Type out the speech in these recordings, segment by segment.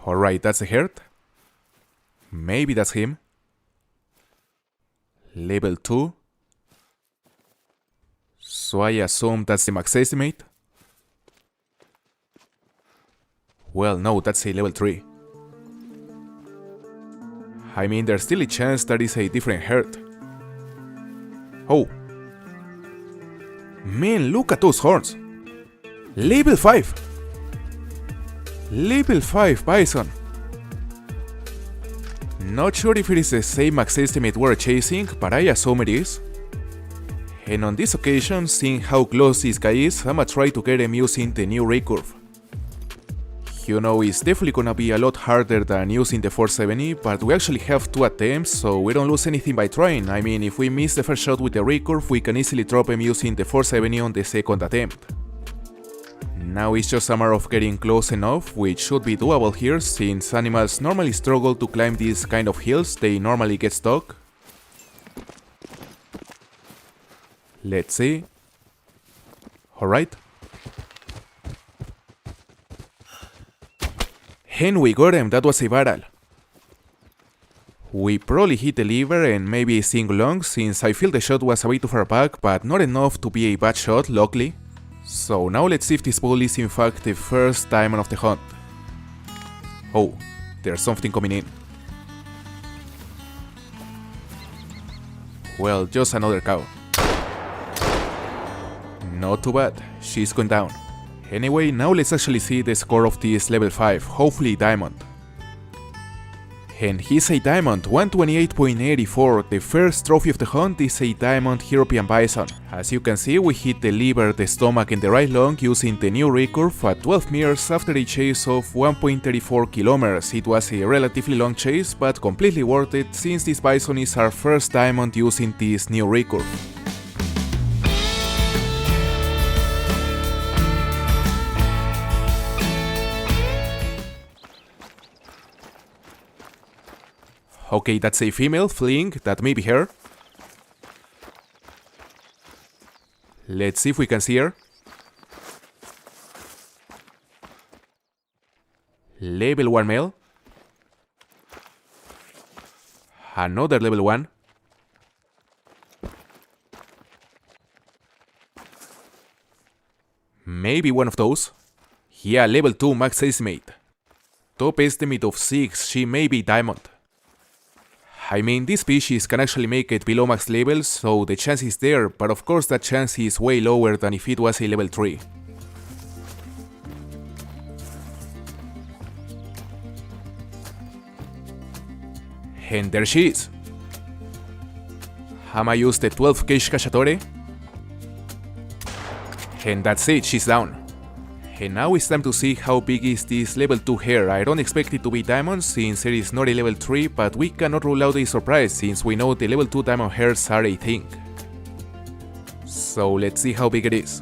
Alright, that's a heart. Maybe that's him. Level 2. So I assume that's the max estimate. Well, no, that's a level 3. I mean, there's still a chance that is a different heart. Oh. Man, look at those horns. Level 5. Level 5 bison. Not sure if it is the same max estimate we're chasing, but I assume it is. And on this occasion, seeing how close this guy is, I'ma try to get him using the new recurve. You know, it's definitely gonna be a lot harder than using the 470, but we actually have 2 attempts, so we don't lose anything by trying. I mean, if we miss the first shot with the recurve, we can easily drop him using the 470 on the second attempt. Now it's just a matter of getting close enough, which should be doable here, since animals normally struggle to climb these kind of hills, they normally get stuck. Let's see. Alright. And we got him, that was a barrel. We probably hit the liver and maybe a single lung, since I feel the shot was a bit too far back, but not enough to be a bad shot, luckily. So now let's see if this bull is in fact the first diamond of the hunt. Oh, there's something coming in. Well, just another cow. Not too bad, she's going down. Anyway, now let's actually see the score of this level 5, hopefully diamond. And he's a diamond, 128.84, the first trophy of the hunt is a diamond European bison. As you can see, we hit the liver, the stomach and the right lung using the new recurve at 12 meters after a chase of 1.34 kilometers. It was a relatively long chase, but completely worth it since this bison is our first diamond using this new recurve. Okay, that's a female fleeing, that may be her. Let's see if we can see her. Level 1 male. Another level 1. Maybe one of those. Yeah, level 2 max estimate. Top estimate of 6, she may be diamond. I mean, this species can actually make it below max levels, so the chance is there, but of course that chance is way lower than if it was a level 3. And there she is. I'ma use the 12 gauge cacciatore. And that's it, she's down. And now it's time to see how big is this level 2 hair. I don't expect it to be diamond since it is not a level 3, but we cannot rule out a surprise since we know the level 2 diamond hairs are a thing. So let's see how big it is.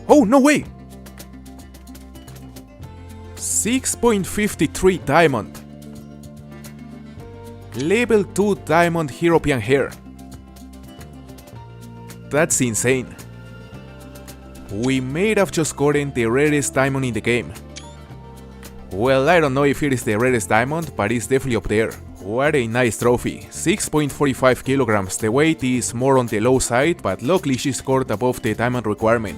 Oh, no way! 6.53 diamond. Level 2 diamond European hair. That's insane. We may have just gotten the rarest diamond in the game. Well, I don't know if it is the rarest diamond, but it's definitely up there. What a nice trophy. 6.45 kilograms, the weight is more on the low side, but luckily she scored above the diamond requirement.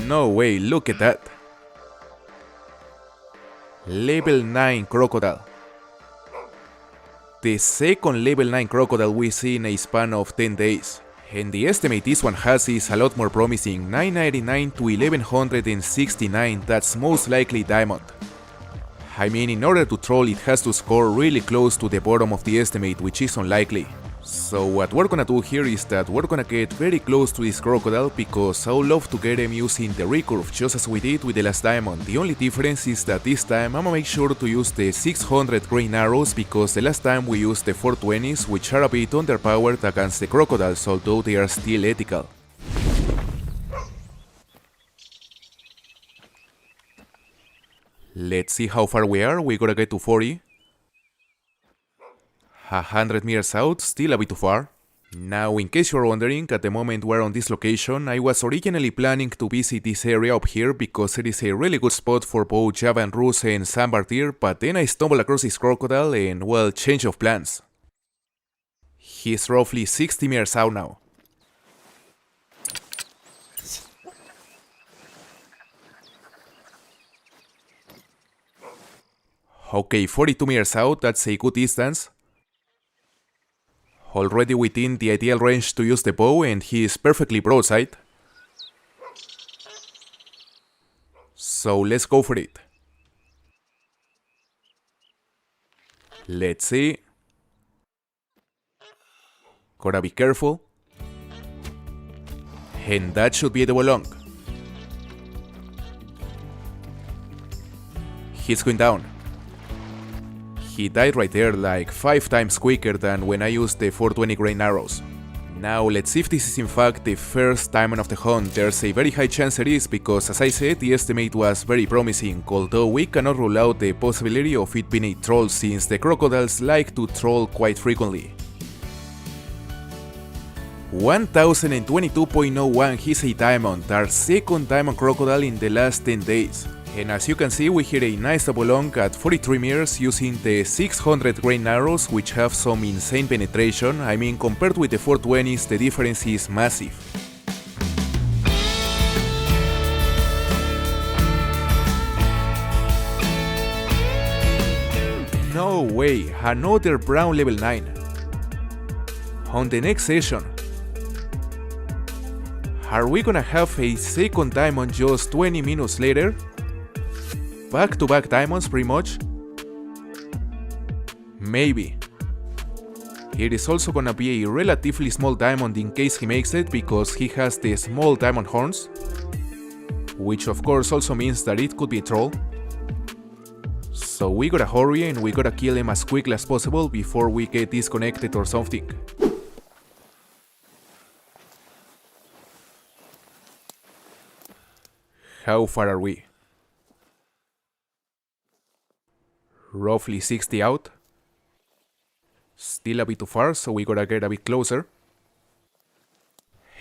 No way, look at that. Level 9 crocodile. The second level 9 crocodile we see in a span of 10 days. And the estimate this one has is a lot more promising, 999 to 1169, that's most likely diamond. I mean, in order to troll it has to score really close to the bottom of the estimate, which is unlikely. So what we're gonna do here is that we're gonna get very close to this crocodile because I would love to get him using the recurve just as we did with the last diamond. The only difference is that this time I'ma make sure to use the 600 grain arrows because the last time we used the 420s, which are a bit underpowered against the crocodiles, although they are still ethical. Let's see how far we are, we gotta get to 40. 100 meters out, still a bit too far. Now, in case you're wondering, at the moment we're on this location, I was originally planning to visit this area up here because it is a really good spot for both Java and Rus and Sambar deer, but then I stumbled across this crocodile and, well, change of plans. He's roughly 60 meters out now. Okay, 42 meters out, that's a good distance. Already within the ideal range to use the bow, and he is perfectly broadside. So let's go for it. Let's see. Gotta be careful. And that should be the bow long. He's going down. He died right there like 5 times quicker than when I used the 420 grain arrows. Now let's see if this is in fact the first diamond of the hunt. There's a very high chance it is because, as I said, the estimate was very promising, although we cannot rule out the possibility of it being a troll since the crocodiles like to troll quite frequently. 1022.01, he's a diamond, our second diamond crocodile in the last 10 days. And as you can see, we hit a nice double long at 43 meters using the 600 grain arrows, which have some insane penetration. I mean, compared with the 420s, the difference is massive. No way, another brown level 9. On the next session, are we gonna have a second diamond just 20 minutes later? Back-to-back diamonds, pretty much? Maybe. It is also gonna be a relatively small diamond in case he makes it, because he has the small diamond horns, which of course also means that it could be a troll. So we gotta hurry and we gotta kill him as quickly as possible before we get disconnected or something. How far are we? Roughly 60 out. Still a bit too far, so we gotta get a bit closer.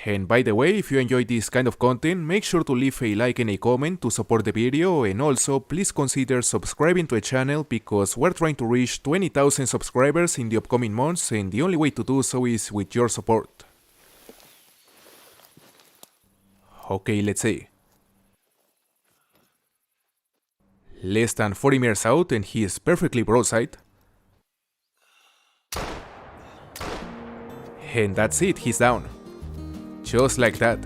And by the way, if you enjoy this kind of content, make sure to leave a like and a comment to support the video, and also please consider subscribing to the channel because we're trying to reach 20,000 subscribers in the upcoming months, and the only way to do so is with your support. Okay, let's see. Less than 40 meters out and he is perfectly broadside. And that's it, he's down. Just like that.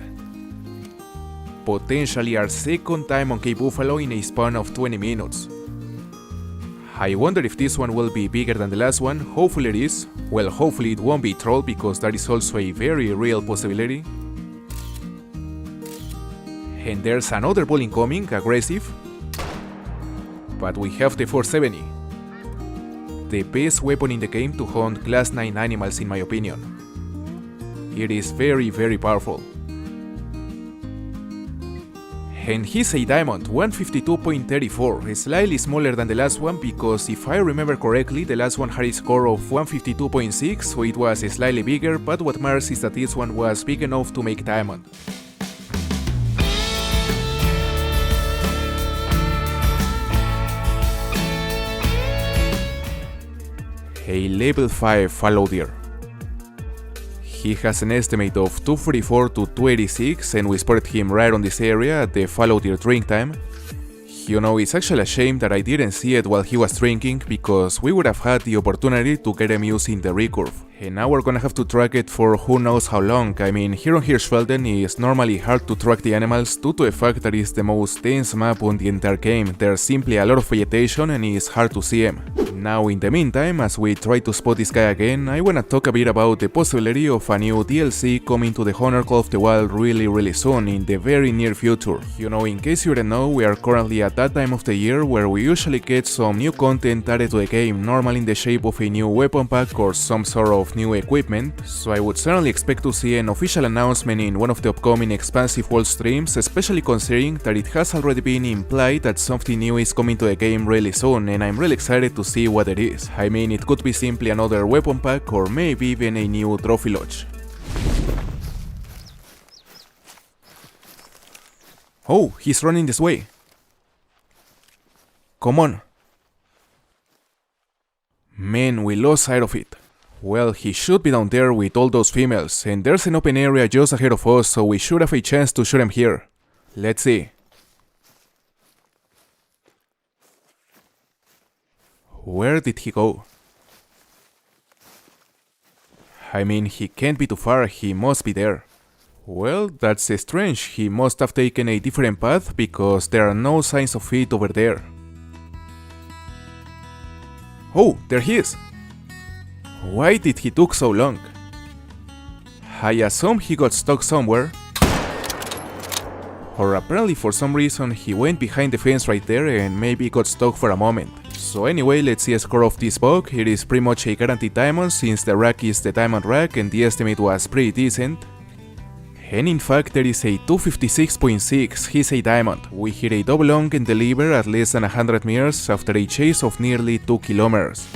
Potentially our second time on Cape Buffalo in a span of 20 minutes. I wonder if this one will be bigger than the last one. Hopefully it is. Well, hopefully it won't be troll because that is also a very real possibility. And there's another bull incoming, aggressive. But we have the 470. The best weapon in the game to hunt class 9 animals in my opinion. It is very powerful. And he's a diamond, 152.34, slightly smaller than the last one because if I remember correctly, the last one had a score of 152.6, so it was slightly bigger, but what matters is that this one was big enough to make diamond. A level 5 fallow deer. He has an estimate of 244 to 286 and we spotted him right on this area at the fallow deer drink time. You know, it's actually a shame that I didn't see it while he was drinking because we would have had the opportunity to get him using the recurve. And now we're gonna have to track it for who knows how long. I mean, here on Hirschfelden it's normally hard to track the animals due to the fact that it's the most dense map on the entire game. There's simply a lot of vegetation and it's hard to see him. Now in the meantime, as we try to spot this guy again, I wanna talk a bit about the possibility of a new DLC coming to the Honor Call of the Wild really soon, in the very near future. You know, in case you didn't know, we are currently at that time of the year where we usually get some new content added to the game, normally in the shape of a new weapon pack or some sort of new equipment, so I would certainly expect to see an official announcement in one of the upcoming Expansive World streams, especially considering that it has already been implied that something new is coming to the game really soon, and I'm really excited to see what it is. I mean, it could be simply another weapon pack or maybe even a new trophy lodge. Oh, he's running this way. Come on. Man, we lost sight of it. Well, he should be down there with all those females, and there's an open area just ahead of us, so we should have a chance to shoot him here. Let's see. Where did he go? I mean, he can't be too far, he must be there. Well, that's strange, he must have taken a different path because there are no signs of it over there. Oh, there he is! Why did he took so long? I assume he got stuck somewhere. Or apparently for some reason he went behind the fence right there and maybe got stuck for a moment. So anyway, let's see a score of this bug. It is pretty much a guaranteed diamond since the rack is the diamond rack and the estimate was pretty decent. And in fact there is a 256.6, he's a diamond. We hit a double long and deliver at less than 100 meters after a chase of nearly 2 kilometers.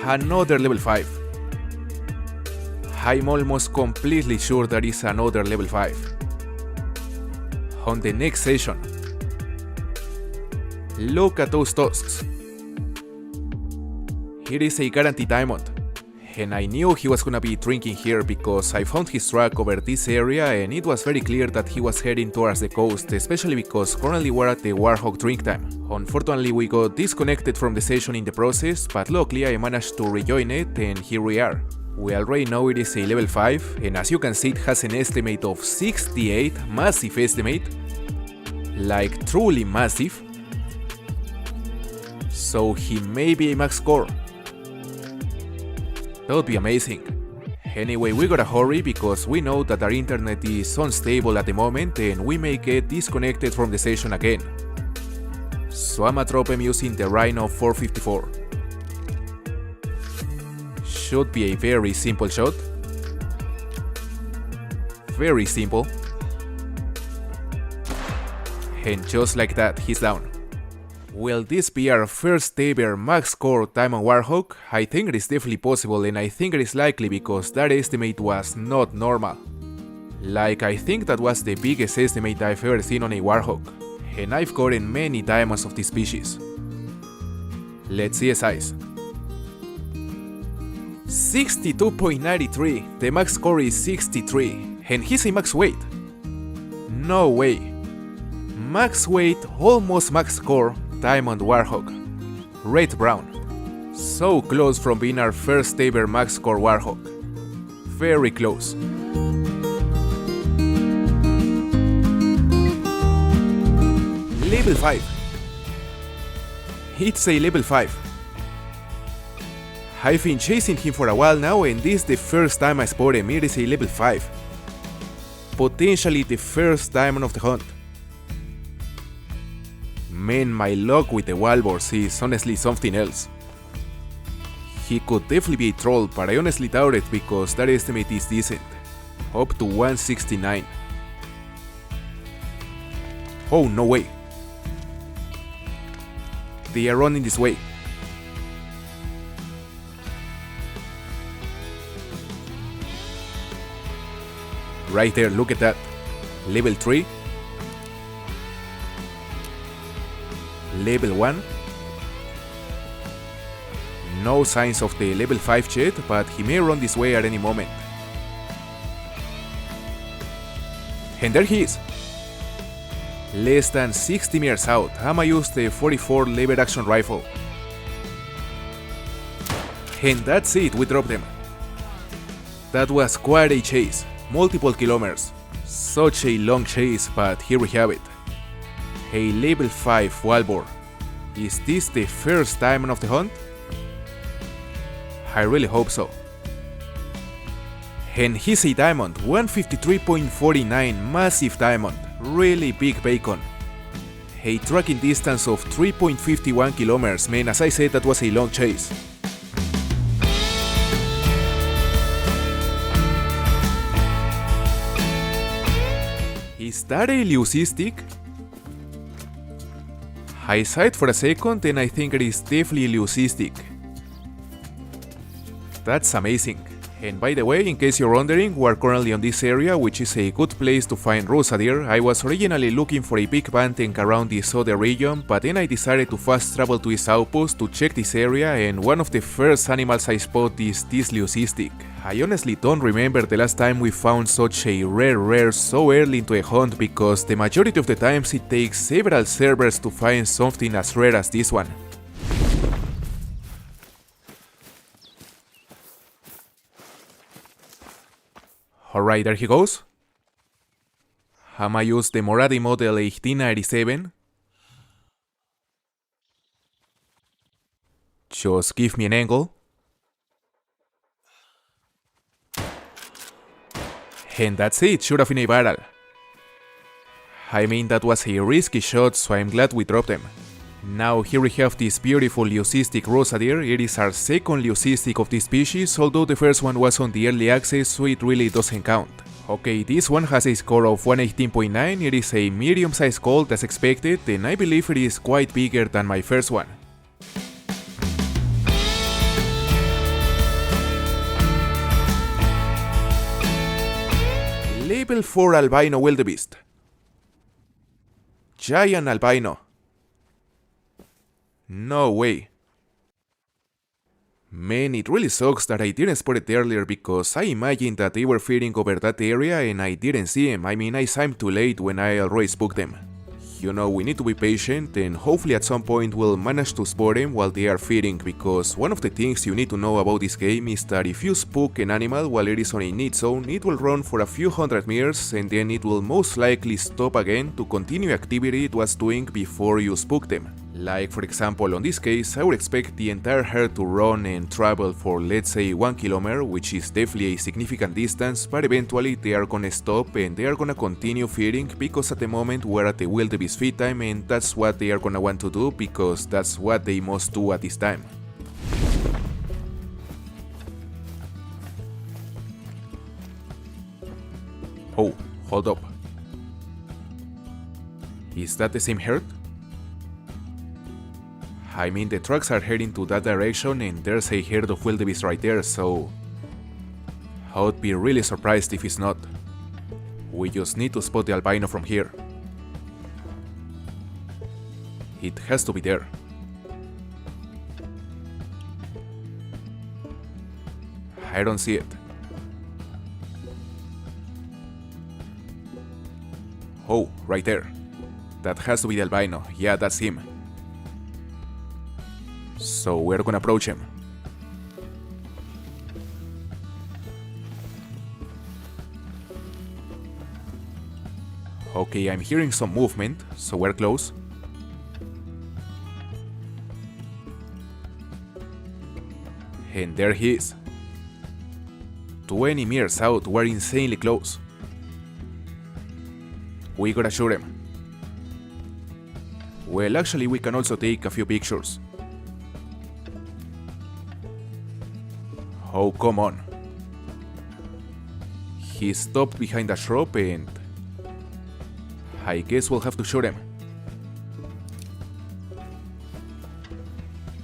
Another level 5. I'm almost completely sure there is another level 5. On the next session. Look at those tusks. Here is a guaranteed diamond. And I knew he was gonna be drinking here because I found his track over this area and it was very clear that he was heading towards the coast, especially because currently we're at the Warhawk drink time. Unfortunately we got disconnected from the session in the process, but luckily I managed to rejoin it and here we are. We already know it is a level 5 and as you can see it has an estimate of 68, massive estimate. Like truly massive. So he may be a max score. That would be amazing. Anyway, we gotta hurry because we know that our internet is unstable at the moment and we may get disconnected from the session again. So I'ma drop him using the Rhino 454. Should be a very simple shot. Very simple. And just like that, he's down. Will this be our first ever max score time on Warhawk? I think it is definitely possible and I think it is likely because that estimate was not normal. Like I think that was the biggest estimate I've ever seen on a Warhawk. And I've gotten many diamonds of this species. Let's see his size. 62.93, the max score is 63 and he's a max weight. No way. Max weight, almost max score. Diamond Warhawk. Red brown. So close from being our first ever max score Warhawk. Very close. Level 5. It's a level 5. I've been chasing him for a while now and this is the first time I spot him. It is a level 5. Potentially the first diamond of the hunt. Man, my luck with the wallboards is honestly something else. He could definitely be a troll, but I honestly doubt it because that estimate is decent. Up to 169. Oh, no way. They are running this way. Right there, look at that. Level 3. Level 1. No signs of the level 5 yet, but he may run this way at any moment. And there he is. Less than 60 meters out, I'ma use the 44 lever action rifle. And that's it, we dropped them. That was quite a chase, multiple kilometers. Such a long chase, but here we have it. A level 5 wallboard. Is this the first diamond of the hunt? I really hope so. And he's a diamond, 153.49, massive diamond, really big bacon. A tracking distance of 3.51 kilometers, man, as I said that was a long chase. Is that a leucistic? I saw it for a second and I think it is definitely leucistic. That's amazing. And by the way, in case you're wondering, we're currently on this area, which is a good place to find Rosa deer. I was originally looking for a big banteng around this other region, but then I decided to fast travel to this outpost to check this area, and one of the first animals I spot is this leucistic. I honestly don't remember the last time we found such a rare so early into a hunt, because the majority of the times it takes several servers to find something as rare as this one. Alright, there he goes. I'ma use the Moradi model 1897. Just give me an angle. And that's it, should have been a barrel. I mean, that was a risky shot, so I'm glad we dropped them. Now here we have this beautiful leucistic rosa deer. It is our second leucistic of this species, although the first one was on the early access, so it really doesn't count. Okay, this one has a score of 118.9, it is a medium-sized colt as expected, and I believe it is quite bigger than my first one. Level 4 albino wildebeest. Giant albino. No way. Man, it really sucks that I didn't spot it earlier, because I imagined that they were feeding over that area and I didn't see them. I mean, I saw them too late when I already spooked them. You know, we need to be patient, and hopefully at some point we'll manage to spot them while they are feeding, because one of the things you need to know about this game is that if you spook an animal while it is on a need zone, it will run for a few hundred meters and then it will most likely stop again to continue activity it was doing before you spooked them. Like for example, on this case, I would expect the entire herd to run and travel for, let's say, 1 kilometer, which is definitely a significant distance, but eventually they are gonna stop and they are gonna continue feeding, because at the moment we're at the wildebeest feed time and that's what they are gonna want to do, because that's what they must do at this time. Oh, hold up. Is that the same herd? I mean, the trucks are heading to that direction and there's a herd of wildebeest right there, so I would be really surprised if it's not. We just need to spot the albino from here. It has to be there. I don't see it. Oh, right there. That has to be the albino. Yeah, that's him. So we're gonna approach him. Okay, I'm hearing some movement, so we're close. And there he is. 20 meters out, we're insanely close. We gotta shoot him. Well, actually we can also take a few pictures. Oh, come on. He stopped behind a shrub and I guess we'll have to shoot him.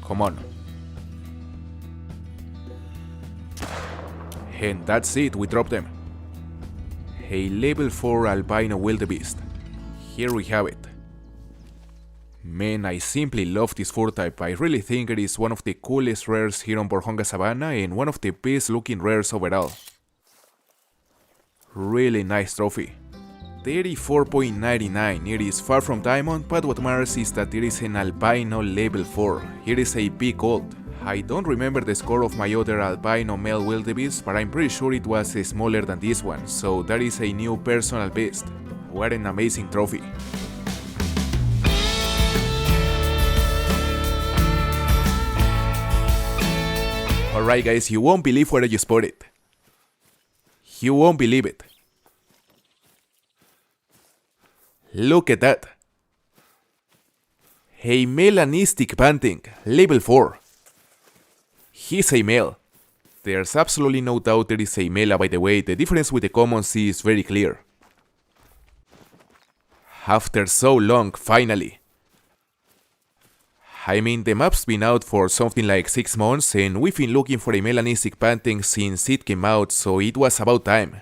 Come on. And that's it, we dropped them. A level 4 albino wildebeest. Here we have it. Man, I simply love this fur type. I really think it is one of the coolest rares here on Borjonga Savannah and one of the best looking rares overall. Really nice trophy. 34.99, it is far from diamond, but what matters is that it is an albino level 4. It is a big gold. I don't remember the score of my other albino male wildebeest, but I'm pretty sure it was smaller than this one, so that is a new personal best. What an amazing trophy. Alright guys, you won't believe where I just spotted. You won't believe it. Look at that. A melanistic banteng, level 4. He's a male. There's absolutely no doubt there is a male, by the way. The difference with the commons is very clear. After so long, finally. I mean, the map's been out for something like 6 months and we've been looking for a melanistic banteng since it came out, so it was about time.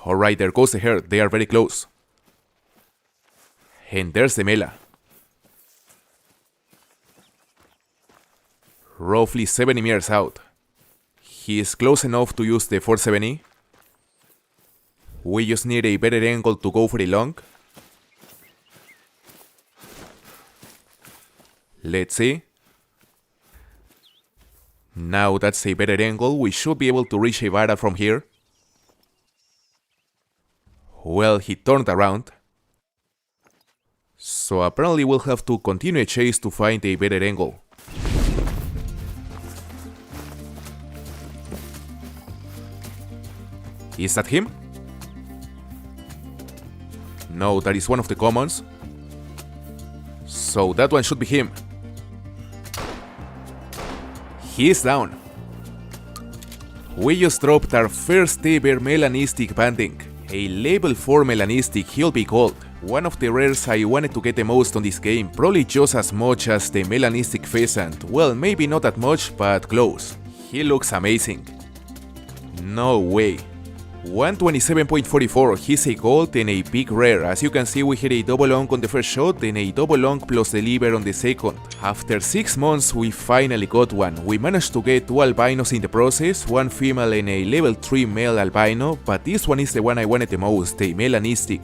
Alright, there goes the herd, they are very close. And there's the mela. Roughly 70 meters out. He is close enough to use the 470. We just need a better angle to go for a long. Let's see. Now that's a better angle, we should be able to reach a vara from here. Well, he turned around. So apparently we'll have to continue a chase to find a better angle. Is that him? No, that is one of the commons. So that one should be him. He is down. We just dropped our first ever melanistic banteng. A level 4 melanistic he'll be called. One of the rares I wanted to get the most on this game, probably just as much as the melanistic pheasant. Well, maybe not that much, but close. He looks amazing. No way. 127.44, he's a gold and a big rare. As you can see, we had a double long on the first shot and a double long plus deliver on the second. After 6 months we finally got one. We managed to get 2 albinos in the process, 1 female and a level 3 male albino, but this one is the one I wanted the most, a melanistic.